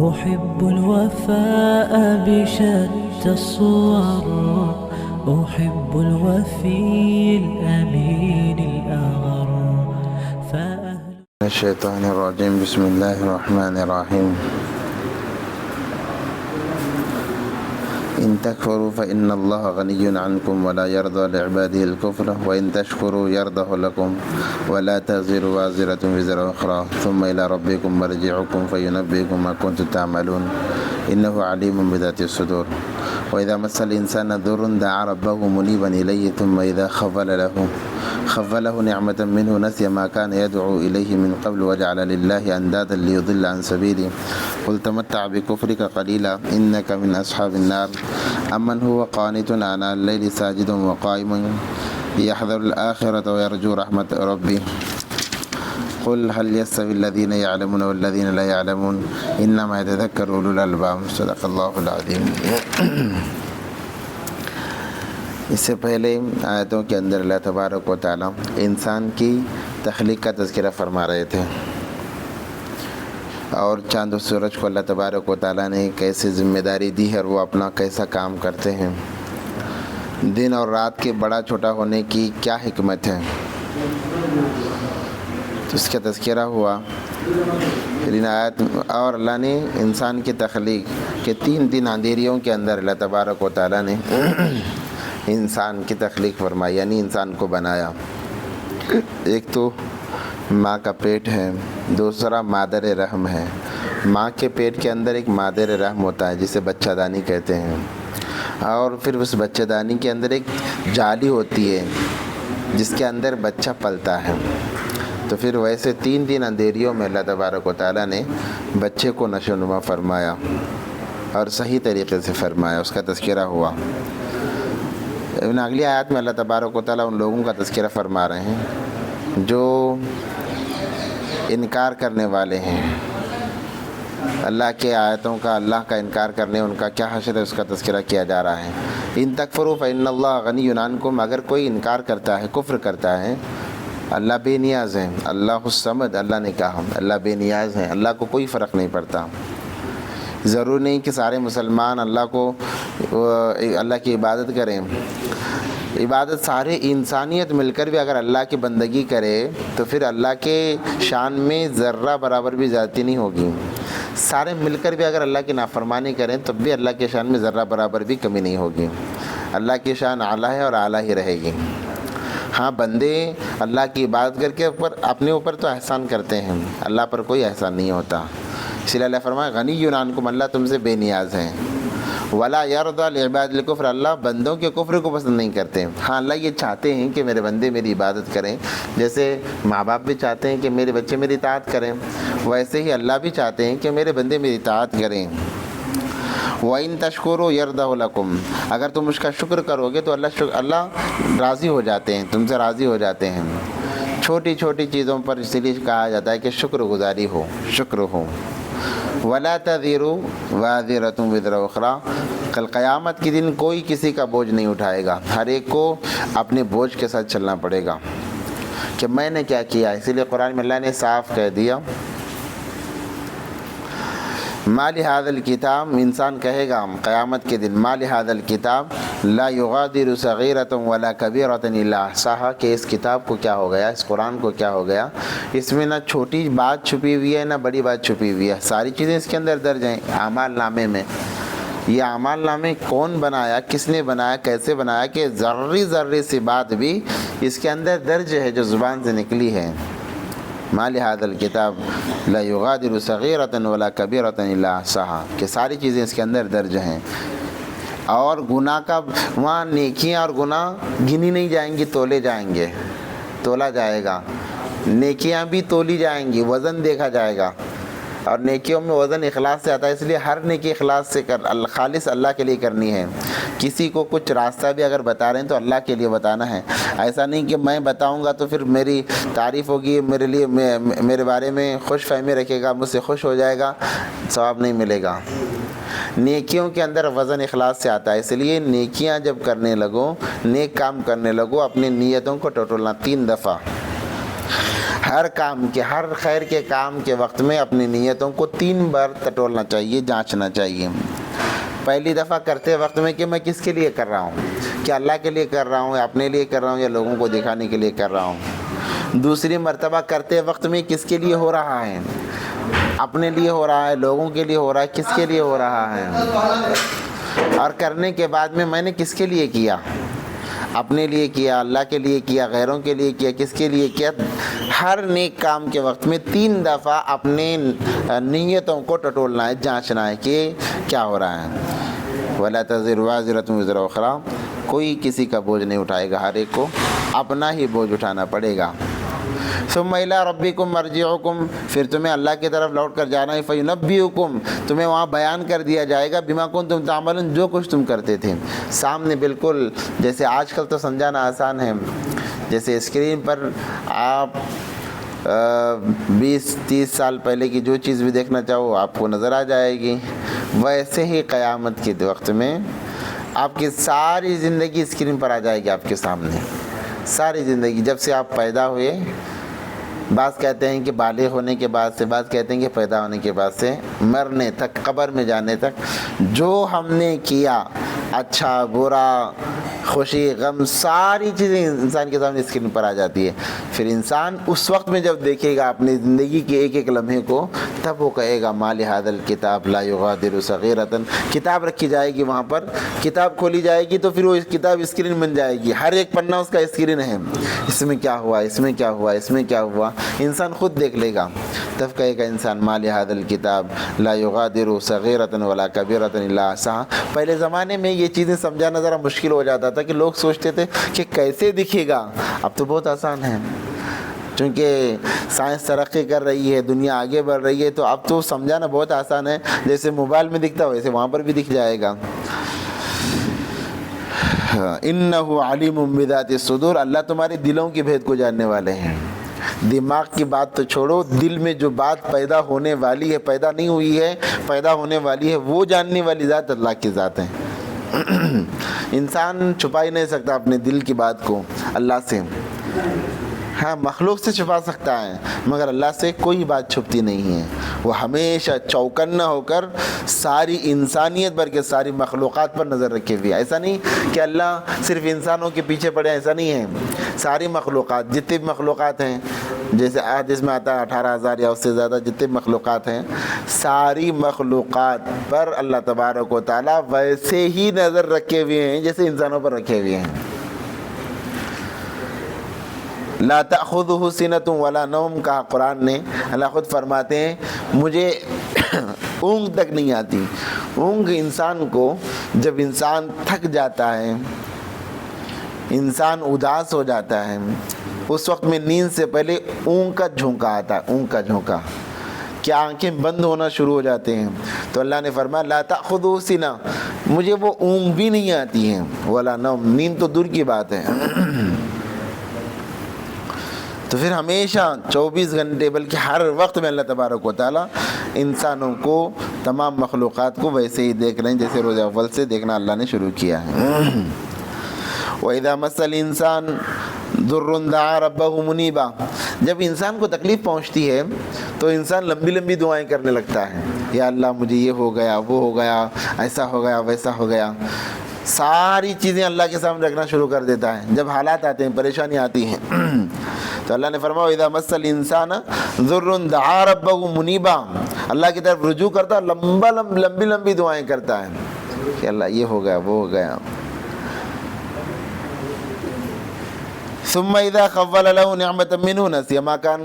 أحب الوفاء بشتى الصور، أحب الوفي الأمين الأغر. الشيطان الرجيم. بسم الله الرحمن الرحيم. إن تكفروا فإن الله غني عنكم ولا يرضى لعباده الكفر وإن تشكروا يرضه لكم ولا تزر وازرة وزر أخرى ثم إلى ربكم مرجعكم فينبئكم ما كنتم تعملون إنه عليم بذات الصدور. وإذا مس الإنسان ضر دعا ربه منيبا إليه ثم إذا خذله نعمة منه نسي ما كان يدعو إليه من قبل وجعل لله أندادا ليضل عن سبيله قل تمتع بكفرك قليلا إنك من أصحاب النار أمن هو قانت آناء الليل ساجد وقائم يحذر الآخرة ويرجو رحمة ربه قل هل يستوي الذين يعلمون والذين لا يعلمون إنما يتذكر أولو الألباب. صدق اللہ العظیم. اس سے پہلے آیتوں کے اندر اللہ تبارک و تعالی انسان کی تخلیق کا تذکرہ فرما رہے تھے اور چاند و سورج کو اللہ تبارک و تعالی نے کیسے ذمہ داری دی ہے اور وہ اپنا کیسا کام کرتے ہیں. دن اور رات کے بڑا چھوٹا ہونے کی کیا حکمت ہے تو اس کا تذکرہ ہوا. آیت اور اللہ نے انسان کی تخلیق کے 3 دن اندھیریوں کے اندر اللہ تبارک و تعالی نے انسان کی تخلیق فرمائی، یعنی انسان کو بنایا. ایک تو ماں کا پیٹ ہے، دوسرا مادر رحم ہے. ماں کے پیٹ کے اندر ایک مادر رحم ہوتا ہے جسے بچہ دانی کہتے ہیں، اور پھر اس بچہ دانی کے اندر ایک جالی ہوتی ہے جس کے اندر بچہ پلتا ہے. تو پھر ویسے 3 دن اندھیریوں میں اللہ تبارک و تعالیٰ نے بچے کو نشو نما فرمایا اور صحیح طریقے سے فرمایا، اس کا تذکرہ ہوا. اگلی آیات میں اللہ تبارک و تعالیٰ ان لوگوں کا تذکرہ فرما رہے ہیں جو انکار کرنے والے ہیں اللہ کے آیتوں کا. اللہ کا انکار کرنے ان کا کیا حشر ہے اس کا تذکرہ کیا جا رہا ہے. ان تکفروا فإن اللہ غنی عنکم. اگر کوئی انکار کرتا ہے، کفر کرتا ہے، اللہ بے نیاز ہے. اللہ الصمد، اللہ نے کہا اللہ بے نیاز ہیں، اللہ کو کوئی فرق نہیں پڑتا. ضروری نہیں کہ سارے مسلمان اللہ کی عبادت کریں. عبادت سارے انسانیت مل کر بھی اگر اللہ کی بندگی کرے تو پھر اللہ کے شان میں ذرہ برابر بھی زیادتی نہیں ہوگی. سارے مل کر بھی اگر اللہ کی نافرمانی کریں تب بھی اللہ کے شان میں ذرہ برابر بھی کمی نہیں ہوگی. اللہ کی شان اعلیٰ ہے اور اعلیٰ ہی رہے گی. ہاں، بندے اللہ کی عبادت کر کے اپنے اوپر تو احسان کرتے ہیں، اللہ پر کوئی احسان نہیں ہوتا. اس لیے اللہ فرمایا غنی عنکم، اللہ تم سے بے نیاز ہیں. ولا یرضی لعباد الکفر، اللہ بندوں کے کفر کو پسند نہیں کرتے. ہاں، اللہ یہ چاہتے ہیں کہ میرے بندے میری عبادت کریں، جیسے ماں باپ بھی چاہتے ہیں کہ میرے بچے میری اطاعت کریں، ویسے ہی اللہ بھی چاہتے ہیں کہ میرے بندے میری اطاعت کریں. وَإِن تَشْكُرُوا يَرْضَهُ لَكُمْ، اگر تم اس کا شکر کرو گے تو اللہ راضی ہو جاتے ہیں، تم سے راضی ہو جاتے ہیں. چھوٹی چھوٹی چیزوں پر اس لیے کہا جاتا ہے کہ شکر گزاری ہو، شکر ہو. وَلَا تَزِرُ وَازِرَةٌ وِزْرَ أُخْرَىٰ، کل قیامت کے دن کوئی کسی کا بوجھ نہیں اٹھائے گا. ہر ایک کو اپنے بوجھ کے ساتھ چلنا پڑے گا کہ میں نے کیا کیا. اسی لیے قرآن میں اللہ نے صاف کہہ دیا ما لهذا الکتاب، انسان کہے گا قیامت کے دن ما لهذا الکتاب لا یغادر صغیرۃ ولا کبیرۃ الا احصاها، کہ اس کتاب کو کیا ہو گیا، اس قرآن کو کیا ہو گیا، اس میں نہ چھوٹی بات چھپی ہوئی ہے نہ بڑی بات چھپی ہوئی ہے، ساری چیزیں اس کے اندر درج ہیں. اعمال نامے میں یہ اعمال نامے کون بنایا، کس نے بنایا، کیسے بنایا کہ ذرے ذرے سی بات بھی اس کے اندر درج ہے جو زبان سے نکلی ہے. ما لهذا الکتاب لا یغادر صغیرۃ ولا کبیرۃ الا احصاها، کہ ساری چیزیں اس کے اندر درج ہیں. اور گناہ کا وہاں نیکیاں اور گناہ گنی نہیں جائیں گی، تولے جائیں گے، تولا جائے گا. نیکیاں بھی تولی جائیں گی، وزن دیکھا جائے گا. اور نیکیوں میں وزن اخلاص سے آتا ہے، اس لیے ہر نیکی اخلاص سے خالص اللہ کے لیے کرنی ہے. کسی کو کچھ راستہ بھی اگر بتا رہے ہیں تو اللہ کے لیے بتانا ہے. ایسا نہیں کہ میں بتاؤں گا تو پھر میری تعریف ہوگی، میرے لیے میرے بارے میں خوش فہمی رکھے گا، مجھ سے خوش ہو جائے گا، ثواب نہیں ملے گا. نیکیوں کے اندر وزن اخلاص سے آتا ہے. اس لیے نیکیاں جب کرنے لگو، نیک کام کرنے لگو، اپنی نیتوں کو ٹٹولنا 3 دفعہ. ہر کام کے، ہر خیر کے کام کے وقت میں اپنی نیتوں کو 3 بار ٹٹولنا چاہیے، جانچنا چاہیے۔ پہلی دفعہ کرتے وقت میں کہ میں کس کے لیے کر رہا ہوں، کیا اللہ کے لیے کر رہا ہوں یا اپنے لیے کر رہا ہوں یا لوگوں کو دکھانے کے لیے کر رہا ہوں۔ دوسری مرتبہ کرتے وقت میں کس کے لیے ہو رہا ہے، اپنے لیے ہو رہا ہے، لوگوں کے لیے ہو رہا ہے، کس کے لیے ہو رہا ہے۔ اور کرنے کے بعد میں نے کس کے لیے کیا، اپنے لیے کیا، اللہ کے لیے کیا، غیروں کے لیے کیا، کس کے لیے کیا۔ ہر نیک کام کے وقت میں 3 دفعہ اپنے نیتوں کو ٹٹولنا ہے، جانچنا ہے کہ کیا ہو رہا ہے۔ وَلَا تَزِرُ وَازِرَةٌ وِزْرَ أُخْرَىٰ، کوئی کسی کا بوجھ نہیں اٹھائے گا، ہر ایک کو اپنا ہی بوجھ اٹھانا پڑے گا۔ ثم إلى ربكم مرجعكم، پھر تمہیں اللہ کی طرف لوٹ کر جانا ہے، فينبئكم، تمہیں وہاں بیان کر دیا جائے گا، بما كنتم تعملون، جو کچھ تم کرتے تھے۔ سامنے بالکل جیسے آج کل تو سمجھانا آسان ہے، جیسے اسکرین پر آپ 20-30 سال پہلے کی جو چیز بھی دیکھنا چاہو آپ کو نظر آ جائے گی، ویسے ہی قیامت کے وقت میں آپ کی ساری زندگی اسکرین پر آ جائے گی آپ کے سامنے۔ ساری زندگی جب سے آپ پیدا ہوئے، بعض کہتے ہیں کہ بالغ ہونے کے بعد سے، بعض کہتے ہیں کہ پیدا ہونے کے بعد سے، مرنے تک، قبر میں جانے تک، جو ہم نے کیا، اچھا برا، خوشی غم، ساری چیزیں انسان کے سامنے اسکرین پر آ جاتی ہے۔ پھر انسان اس وقت میں جب دیکھے گا اپنی زندگی کے ایک ایک لمحے کو، تب وہ کہے گا ما لہذا الکتاب لا یغادر صغیرۃ، کتاب رکھی جائے گی وہاں پر، کتاب کھولی جائے گی تو پھر وہ کتاب اسکرین بن جائے گی، ہر ایک پنہ اس کا اسکرین ہے، اس میں کیا ہوا، اس میں کیا ہوا، اس میں کیا ہوا، انسان خود دیکھ لے گا۔ تب کہے گا انسان ما لہذا الکتاب لا یغادر صغیرۃ ولا کبیرۃ الا احصاها۔ پہلے زمانے میں یہ چیزیں سمجھانا ذرا مشکل ہو جاتا تھا کہ لوگ سوچتے تھے کہ کیسے دکھے گا، اب تو بہت آسان ہے، چونکہ سائنس ترقی کر رہی ہے، دنیا آگے بڑھ رہی ہے، تو اب تو سمجھانا بہت آسان ہے، جیسے موبائل میں دکھتا ویسے وہاں پر بھی دکھ جائے گا۔ انہ علیم بذات الصدور، اللہ تمہارے دلوں کی بھید کو جاننے والے ہیں۔ دماغ کی بات تو چھوڑو، دل میں جو بات پیدا ہونے والی ہے، پیدا نہیں ہوئی ہے، پیدا ہونے والی ہے، وہ جاننے والی ذات اللہ کی ذات ہے۔ انسان چھپا ہی نہیں سکتا اپنے دل کی بات کو اللہ سے، ہاں مخلوق سے چھپا سکتا ہے مگر اللہ سے کوئی بات چھپتی نہیں ہے۔ وہ ہمیشہ چوکنا ہو کر ساری انسانیت بھر کے ساری مخلوقات پر نظر رکھے ہوئے۔ ایسا نہیں کہ اللہ صرف انسانوں کے پیچھے پڑے، ایسا نہیں ہے، ساری مخلوقات، جتنے بھی مخلوقات ہیں، جیسے حدیث میں آتا ہے 18,000 یا اس سے زیادہ جتنے مخلوقات ہیں، ساری مخلوقات پر اللہ تبارک و تعالیٰ ویسے ہی نظر رکھے ہوئے ہیں جیسے انسانوں پر رکھے ہوئے ہیں۔ لا تأخذہ سنۃ ولا نوم، کہا قرآن نے، اللہ خود فرماتے ہیں مجھے اونگ تک نہیں آتی۔ اونگ انسان کو، جب انسان تھک جاتا ہے، انسان اداس ہو جاتا ہے، اس وقت میں نیند سے پہلے اونگ کا جھونکا آتا ہے، اونگ کا جھونکا، کیا آنکھیں بند ہونا شروع ہو جاتے ہیں، تو اللہ نے فرمایا لا تأخذہ سنہ، مجھے وہ اونگ بھی نہیں آتی ہے، ولا نوم، نیند تو دور کی بات ہے۔ تو پھر ہمیشہ 24 گھنٹے بلکہ ہر وقت میں اللہ تبارک و تعالیٰ انسانوں کو، تمام مخلوقات کو ویسے ہی دیکھ رہے ہیں جیسے روز اول سے دیکھنا اللہ نے شروع کیا ہے۔ وَإِذَا مَسَّ الْإِنسَانَ ضُرٌّ دَعَا رَبَّهُ مُنِيبًا، جب انسان کو تکلیف پہنچتی ہے تو انسان لمبی لمبی دعائیں کرنے لگتا ہے، یا اللہ مجھے یہ ہو گیا، وہ ہو گیا، ایسا ہو گیا، ویسا ہو گیا، ساری چیزیں اللہ کے سامنے رکھنا شروع کر دیتا ہے۔ جب حالات آتے ہیں، پریشانی آتی ہے، تو اللہ نے فرمایا اذا مس الانسان ضر دعا ربه منیبا، اللہ کی طرف رجوع کرتا ہے، لمبی لمبی دعائیں کرتا ہے کہ اللہ یہ ہو گیا، وہ ہو گیا۔ ثم اذا خول له نعمة منه نسي ما كان،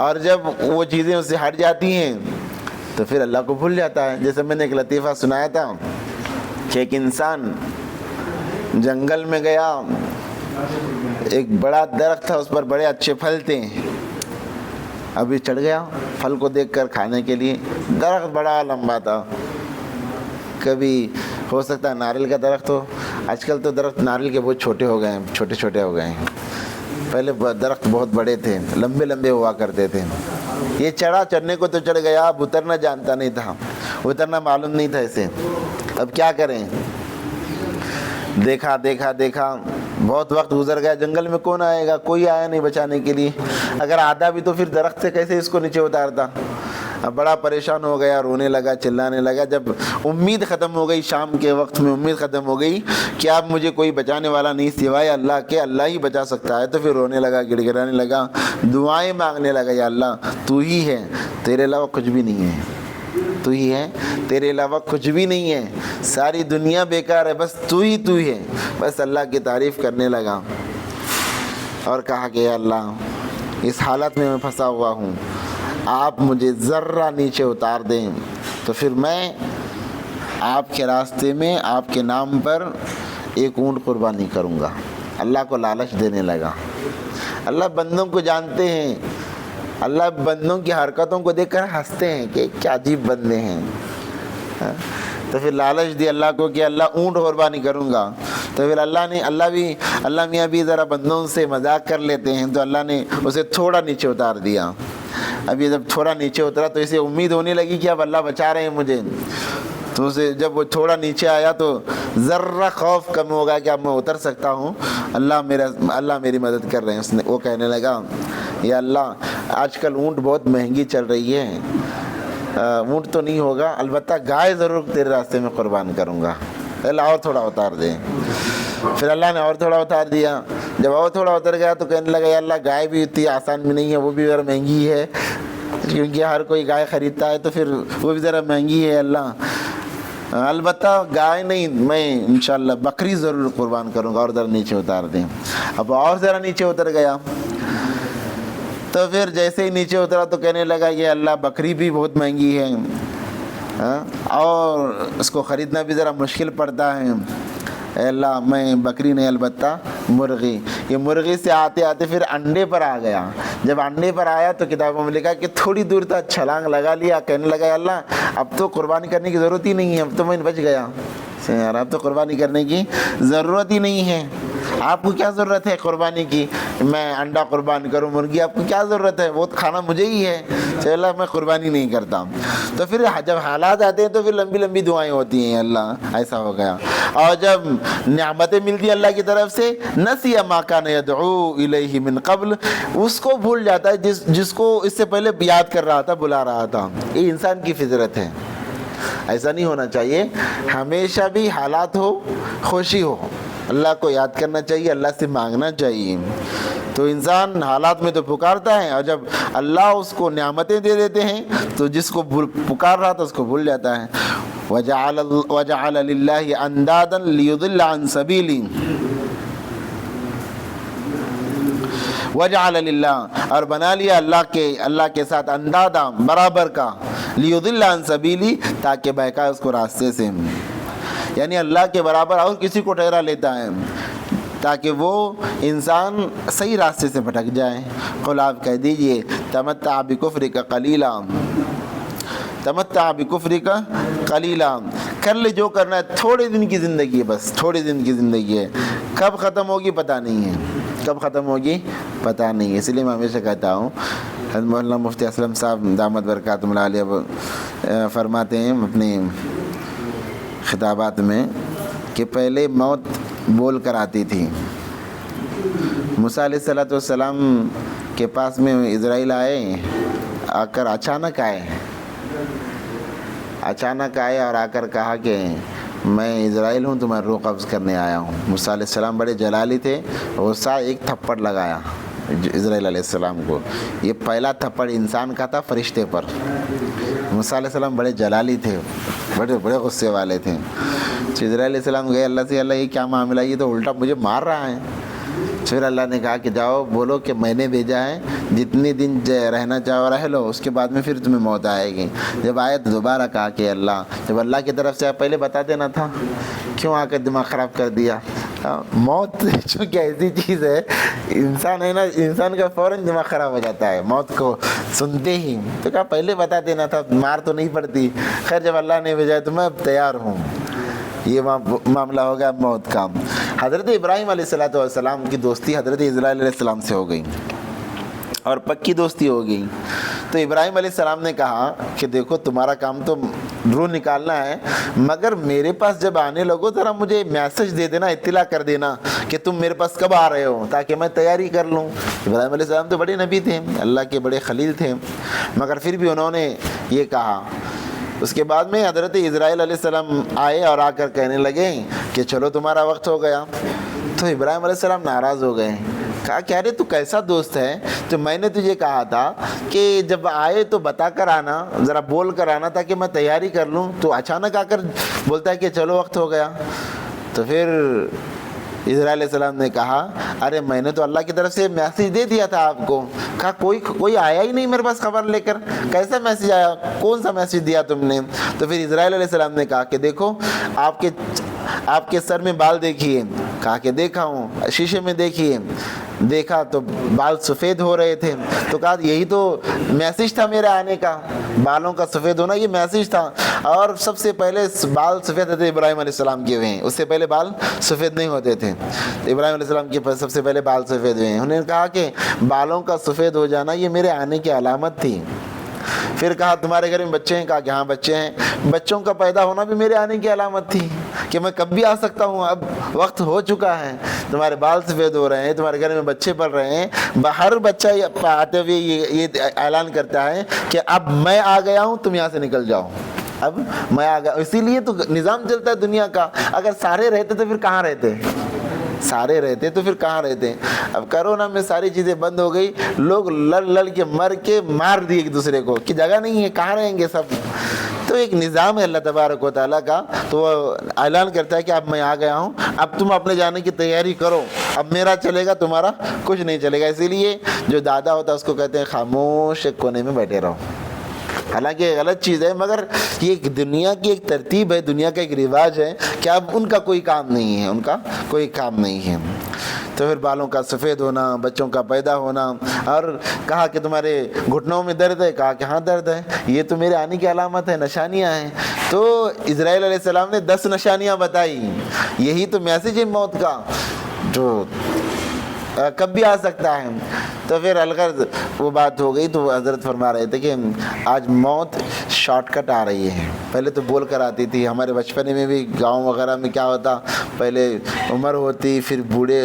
اور جب وہ چیزیں اس سے ہٹ جاتی ہیں تو پھر اللہ کو بھول جاتا ہے۔ جیسے میں نے ایک لطیفہ سنایا تھا کہ ایک انسان جنگل میں گیا، ایک بڑا درخت تھا، اس پر بڑے اچھے پھل تھے، ابھی چڑھ گیا پھل کو دیکھ کر کھانے کے لیے، درخت بڑا لمبا تھا، کبھی ہو سکتا ہے ناریل کا درخت ہو، آج کل تو درخت ناریل کے بہت چھوٹے ہو گئے ہیں، چھوٹے چھوٹے ہو گئے ہیں، پہلے درخت بہت بڑے تھے، لمبے لمبے ہوا کرتے تھے۔ یہ چڑھنے کو تو چڑھ گیا، اب اترنا جانتا نہیں تھا، اترنا معلوم نہیں تھا اسے، اب کیا کریں، دیکھا دیکھا دیکھا بہت وقت گزر گیا، جنگل میں کون آئے گا، کوئی آیا نہیں بچانے کے لیے، اگر آتا بھی تو پھر درخت سے کیسے اس کو نیچے اتارتا۔ اب بڑا پریشان ہو گیا، رونے لگا، چلانے لگا۔ جب امید ختم ہو گئی، شام کے وقت میں امید ختم ہو گئی کہ اب مجھے کوئی بچانے والا نہیں سوائے اللہ کے، اللہ ہی بچا سکتا ہے، تو پھر رونے لگا، گڑ گڑانے لگا، دعائیں مانگنے لگا، یا اللہ تو ہی ہے، تیرے علاوہ کچھ بھی نہیں ہے، تو ہی ہے، تیرے علاوہ کچھ بھی نہیں ہے، ساری دنیا بیکار ہے، بس تو ہی ہے۔ بس اللہ کی تعریف کرنے لگا اور کہا کہ یا اللہ اس حالت میں پھنسا ہوا ہوں، آپ مجھے ذرہ نیچے اتار دیں تو پھر میں آپ کے راستے میں آپ کے نام پر ایک اونٹ قربانی کروں گا۔ اللہ کو لالچ دینے لگا۔ اللہ بندوں کو جانتے ہیں، اللہ بندوں کی حرکتوں کو دیکھ کر ہنستے ہیں کہ کیا عجیب بندے ہیں۔ تو پھر لالچ دی اللہ کو کہ اللہ اونٹ قربانی کروں گا، تو پھر اللہ میاں بھی ذرا بندوں سے مذاق کر لیتے ہیں، تو اللہ نے اسے تھوڑا نیچے اتار دیا۔ اب یہ جب تھوڑا نیچے اترا تو اسے امید ہونے لگی کہ اب اللہ بچا رہے ہیں مجھے، تو اسے جب وہ تھوڑا نیچے آیا تو ذرہ خوف کم ہوگا کہ اب میں اتر سکتا ہوں، اللہ میری مدد کر رہے ہیں۔ وہ کہنے لگا یا اللہ آج کل اونٹ بہت مہنگی چل رہی ہے، اونٹ تو نہیں ہوگا، البتہ گائے ضرور تیرے راستے میں قربان کروں گا، اللہ اور تھوڑا اتار دے۔ پھر اللہ نے اور تھوڑا اتار دیا۔ جب اور تھوڑا اتر گیا تو کہنے لگا یا اللہ گائے بھی اتنی آسان بھی نہیں ہے، وہ بھی ذرا مہنگی ہے، کیونکہ ہر کوئی گائے خریدتا ہے تو پھر وہ بھی ذرا مہنگی ہے اللہ، البتہ گائے نہیں، میں انشاءاللہ بکری ضرور قربان کروں گا، اور ذرا نیچے اتار دیں۔ اب اور ذرا نیچے اتر گیا، تو پھر جیسے ہی نیچے اترا تو کہنے لگا یہ اللہ بکری بھی بہت مہنگی ہے، اور اس کو خریدنا بھی ذرا مشکل پڑتا ہے، اے اللہ میں بکری نہیں البتہ مرغی۔ یہ مرغی سے آتے آتے پھر انڈے پر آ گیا۔ جب انڈے پر آیا تو کتابوں میں لکھا کہ تھوڑی دور تک چھلانگ لگا لیا، کہنے لگا یا اللہ اب تو قربانی کرنے کی ضرورت ہی نہیں ہے، اب تو میں بچ گیا، اب تو قربانی کرنے کی ضرورت ہی نہیں ہے، آپ کو کیا ضرورت ہے قربانی کی، میں انڈا قربان کروں، مرغی آپ کو کیا ضرورت ہے، وہ کھانا مجھے ہی ہے، چلو میں قربانی نہیں کرتا۔ تو پھر جب حالات آتے ہیں تو پھر لمبی لمبی دعائیں ہوتی ہیں، اللہ ایسا ہو گیا۔ اور جب نعمتیں ملتی ہیں اللہ کی طرف سے، نسی ما کان یدعو الیہ من قبل، اس کو بھول جاتا ہے جس کو اس سے پہلے یاد کر رہا تھا، بلا رہا تھا۔ یہ انسان کی فطرت ہے، ایسا نہیں ہونا چاہیے، ہمیشہ بھی حالات ہو خوشی ہو اللہ کو یاد کرنا چاہیے، اللہ سے مانگنا چاہیے۔ تو انسان حالات میں تو پکارتا ہے، اور جب اللہ اس کو نعمتیں دے دیتے ہیں تو جس کو پکار رہا تھا اس کو بھول جاتا ہے۔ وَجَعَلَ لِلَّهِ أَنْدَادًا لِيُضِلَّ عَنْ سَبِيلِهِ، وَجَعَلَ لِلَّهِ، اور بنا لیا اللہ کے ساتھ اندادا برابر کا، لِيُضِلَّ عَنْ سَبِيلِهِ، تاکہ بہکائے اس کو راستے سے، یعنی اللہ کے برابر اور کسی کو ٹھہرا لیتا ہے تاکہ وہ انسان صحیح راستے سے بھٹک جائے۔ قل آپ کہہ دیجئے تمتع بکفرک قلیلا، تمتع بکفرک قلیلا، کر لے جو کرنا ہے، تھوڑے دن کی زندگی ہے، بس تھوڑے دن کی زندگی ہے، کب ختم ہوگی پتہ نہیں ہے، کب ختم ہوگی پتہ نہیں ہے۔ اس لیے میں ہمیشہ کہتا ہوں، حضرت مولانا مفتی اسلم صاحب دامت برکاتہم العالیہ فرماتے ہیں اپنے خطابات میں کہ پہلے موت بول کر آتی تھی۔ موسیٰ علیہ السلام کے پاس میں اسرائیل آئے، آ کر اچانک آئے اور آ کر کہا کہ میں اسرائیل ہوں، تو میں روح قبض کرنے آیا ہوں۔ موسیٰ علیہ السلام بڑے جلالی تھے، غصہ ایک تھپڑ لگایا اسرائیل علیہ السلام کو۔ یہ پہلا تھپڑ انسان کا تھا فرشتے پر۔ موسیٰ علیہ السلام بڑے جلالی تھے، بڑے غصے والے تھے۔ اسرائیل علیہ السلام گئے اللہ سے، اللہ یہ کیا معاملہ، یہ تو الٹا مجھے مار رہا ہے۔ پھر اللہ نے کہا کہ جاؤ بولو کہ میں نے بھیجا ہے، جتنے دن رہنا چاہو رہ لو، اس کے بعد میں پھر تمہیں موت آئے گی۔ جب آئے تو دوبارہ کہا کہ اللہ، جب اللہ کی طرف سے پہلے بتا دینا تھا، کیوں آ کر دماغ خراب کر دیا۔ موت چونکہ ایسی چیز ہے، انسان ہے نا، انسان کا فوراً دماغ خراب ہو جاتا ہے موت کو سنتے ہی، تو کہا پہلے بتا دینا تھا، مار تو نہیں پڑتی۔ خیر جب اللہ نے بھیجا تو میں اب تیار ہوں۔ یہ معاملہ ہوگا موت کا۔ حضرت ابراہیم علیہ السلام کی دوستی حضرت اسرائیل علیہ السلام سے ہو گئی، اور پکی دوستی ہو گئی۔ تو ابراہیم علیہ السلام نے کہا کہ دیکھو تمہارا کام تو روح نکالنا ہے، مگر میرے پاس جب آنے لگو ذرا مجھے میسج دے دینا، اطلاع کر دینا کہ تم میرے پاس کب آ رہے ہو، تاکہ میں تیاری کر لوں۔ ابراہیم علیہ السلام تو بڑے نبی تھے، اللہ کے بڑے خلیل تھے، مگر پھر بھی انہوں نے یہ کہا۔ اس کے بعد میں حضرت اسرائیل علیہ السلام آئے اور آ کر کہنے لگے کہ چلو تمہارا وقت ہو گیا۔ تو ابراہیم علیہ السلام ناراض ہو گئے، کہا کہ ارے تو کیسا دوست ہے، تو میں نے تجھے کہا تھا کہ جب آئے تو بتا کر آنا، ذرا بول کر آنا تاکہ میں تیاری کر لوں، تو اچانک آ کر بولتا ہے کہ چلو وقت ہو گیا۔ تو پھر اسرائیل علیہ السلام نے کہا ارے میں نے تو اللہ کی طرف سے میسج دے دیا تھا آپ کو۔ کہا کوئی آیا ہی نہیں میرے پاس خبر لے کر، کیسا میسج آیا، کون سا میسج دیا تم نے؟ تو پھر اسرائیل علیہ السلام نے کہا کہ دیکھو آپ کے سر میں بال دیکھیے۔ کہا کہ دیکھا ہوں، شیشے میں دیکھیے۔ دیکھا تو بال سفید ہو رہے تھے، تو کہا یہی تو میسج تھا میرے آنے کا، بالوں کا سفید ہونا یہ میسج تھا۔ اور سب سے پہلے بال سفید ہوتے ابراہیم علیہ السلام کے ہوئے ہیں، اس سے پہلے بال سفید نہیں ہوتے تھے۔ ابراہیم علیہ السلام کے پاس سب سے پہلے بال سفید ہوئے ہیں۔ انہوں نے کہا کہ بالوں کا سفید ہو جانا یہ میرے آنے کی علامت تھی۔ پھر کہا تمہارے گھر میں بچے ہیں؟ کہا کہ ہاں بچے ہیں۔ بچوں کا پیدا ہونا بھی میرے آنے کی علامت تھی کہ میں کب بھی آ سکتا ہوں، اب وقت ہو چکا ہے، تمہارے بال سفید ہو رہے ہیں، تمہارے گھر میں بچے پل رہے ہیں۔ ہر بچہ آتے ہوئے یہ اعلان کرتا ہے کہ اب میں آ گیا ہوں، تم یہاں سے نکل جاؤ، اب میں آ گیا۔ اسی لیے تو نظام چلتا ہے دنیا کا۔ اگر سارے رہتے تو پھر کہاں رہتے؟ سارے رہتے تو پھر کہاں رہتے؟ اب کرونا میں ساری چیزیں بند ہو گئی، لوگ لڑ کے مار دیے ایک دوسرے کو کہ جگہ نہیں ہے، کہاں رہیں گے سب؟ تو ایک نظام ہے اللہ تبارک و تعالیٰ کا، تو وہ اعلان کرتا ہے کہ اب میں آ گیا ہوں، اب تم اپنے جانے کی تیاری کرو، اب میرا چلے گا، تمہارا کچھ نہیں چلے گا۔ اسی لیے جو دادا ہوتا ہے اس کو کہتے ہیں خاموش ایک کونے میں بیٹھے رہو۔ حالانکہ یہ غلط چیز ہے، مگر یہ ایک دنیا کی ایک ترتیب ہے، دنیا کا ایک رواج ہے کہ اب ان کا کوئی کام نہیں ہے، ان کا کوئی کام نہیں ہے۔ تو پھر بالوں کا سفید ہونا، بچوں کا پیدا ہونا، اور کہا کہ تمہارے گھٹنوں میں درد ہے؟ کہا کہ ہاں درد ہے، یہ تو میرے آنے کی علامت ہے، نشانیاں ہیں۔ تو اسرائیل علیہ السلام نے 10 نشانیاں بتائی، یہی تو میسج ہے موت کا، جو کب بھی آ سکتا ہے۔ تو پھر الغرض وہ بات ہو گئی، تو حضرت فرما رہے تھے کہ آج موت شارٹ کٹ آ رہی ہے، پہلے تو بول کر آتی تھی۔ ہمارے بچپنے میں بھی گاؤں وغیرہ میں کیا ہوتا، پہلے عمر ہوتی، پھر بوڑھے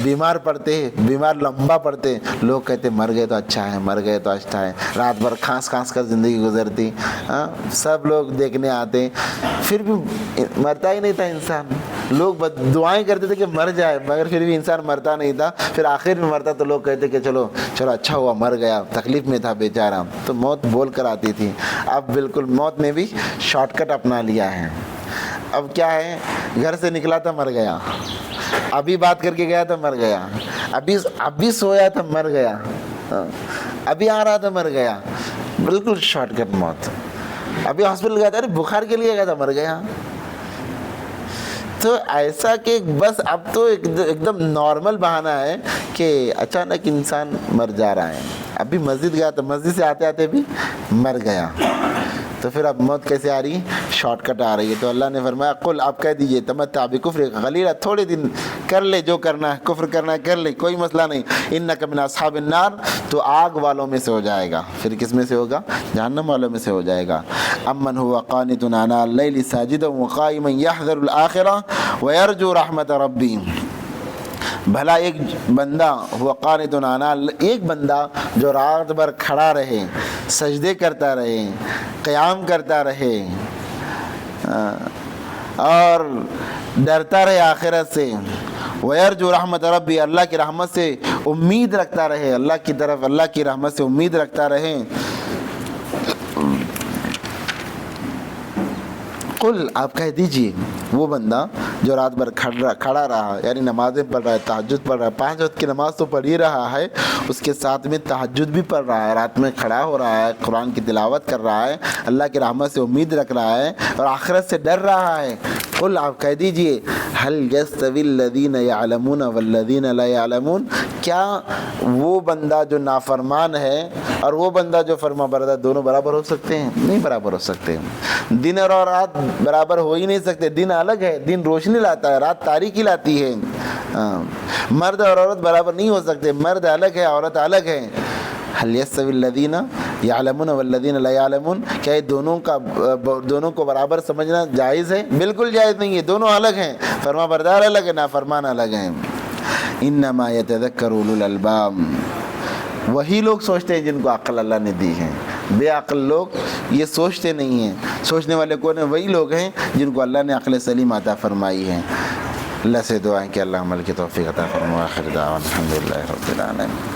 بیمار پڑتے، بیمار لمبا پڑتے، لوگ کہتے مر گئے تو اچھا ہے، مر گئے تو اچھا ہے، رات بھر کھانس کر زندگی گزرتی، سب لوگ دیکھنے آتے، پھر بھی مرتا ہی نہیں تھا انسان۔ لوگ دعائیں کرتے تھے کہ مر جائے، مگر پھر بھی انسان مرتا نہیں تھا، پھر آخر میں مرتا تو لوگ کہتے کہ چلو اچھا ہوا مر گیا، تکلیف میں تھا بیچارہ۔ تو موت بول کر آتی تھی، اب بالکل موت نے بھی شارٹ کٹ اپنا لیا ہے۔ اب کیا ہے، گھر سے نکلا تھا مر گیا، ابھی بات کر کے گیا تھا مر گیا، ابھی سویا تھا مر گیا، ابھی آ رہا تھا مر گیا، بالکل شارٹ کٹ موت۔ ابھی ہاسپٹل گیا تھا، ارے بخار کے لیے گیا تھا مر گیا۔ تو ایسا کہ بس اب تو ایک دم نارمل بہانہ ہے کہ اچانک انسان مر جا رہا ہے۔ ابھی مسجد گیا تو مسجد سے آتے آتے بھی مر گیا۔ تو پھر اب موت کیسے آ رہی ہے؟ شارٹ کٹ آ رہی ہے۔ تو اللہ نے فرمایا قل، آپ کہہ دیجئے تمتع بکفر قلیلا، تھوڑے دن کر لے، جو کرنا ہے کفر کرنا ہے کر لے، کوئی مسئلہ نہیں، انک من اصحاب النار، تو آگ والوں میں سے ہو جائے گا۔ پھر کس میں سے ہوگا؟ جہنم والوں میں سے ہو جائے گا۔ امن هو قانت آناء اللیل ساجدا وقائما یحذر الآخرہ ویرجو رحمت ربی، بھلا ایک بندہ ہوا قانت آناء، ایک بندہ جو رات بھر کھڑا رہے، سجدے کرتا رہے، قیام کرتا رہے، اور ڈرتا رہے آخرت سے، ویرجو رحمت ربی، اللہ کی رحمت سے امید رکھتا رہے، اللہ کی طرف اللہ کی رحمت سے امید رکھتا رہے۔ قل، آپ کہہ دیجئے، وہ بندہ جو رات بھر کھڑا رہا، یعنی نمازیں پڑھ رہا ہے، تہجد پڑھ رہا ہے، 5 وقت کی نماز تو پڑھ ہی رہا ہے، اس کے ساتھ میں تہجد بھی پڑھ رہا ہے، رات میں کھڑا ہو رہا ہے، قرآن کی تلاوت کر رہا ہے، اللہ کی رحمت سے امید رکھ رہا ہے، اور آخرت سے ڈر رہا ہے۔ قل، آپ کہہ دیجئے، هل يستوي الذين يعلمون والذين لا يعلمون، کیا وہ بندہ جو نافرمان ہے اور وہ بندہ جو فرما بردار دونوں برابر ہو سکتے ہیں؟ نہیں برابر ہو سکتے۔ دن اور رات برابر ہو ہی نہیں سکتے۔ دن الگ ہے، دن روشنی لاتا ہے، رات تاریکی لاتی ہے۔ مرد اور عورت برابر نہیں ہو سکتے، مرد الگ ہے، عورت الگ ہے۔ هل يستوي الذين يعلمون والذين لا يعلمون، کیا یہ دونوں کو برابر سمجھنا جائز ہے؟ بالکل جائز نہیں ہے، دونوں الگ ہیں، فرما بردار الگ ہے، نافرمان الگ ہیں۔ انما يتذكر اولو الالباب، وہی لوگ سوچتے ہیں جن کو عقل اللہ نے دی ہے، بے عقل لوگ یہ سوچتے نہیں ہیں، سوچنے والے کون ہیں؟ وہی لوگ ہیں جن کو اللہ نے عقل سلیم عطا فرمائی ہے۔ اللہ سے دعائیں کہ اللہ عمل کی توفیق عطا فرمائے۔ آخر دعوانا الحمدللہ رب العالمین۔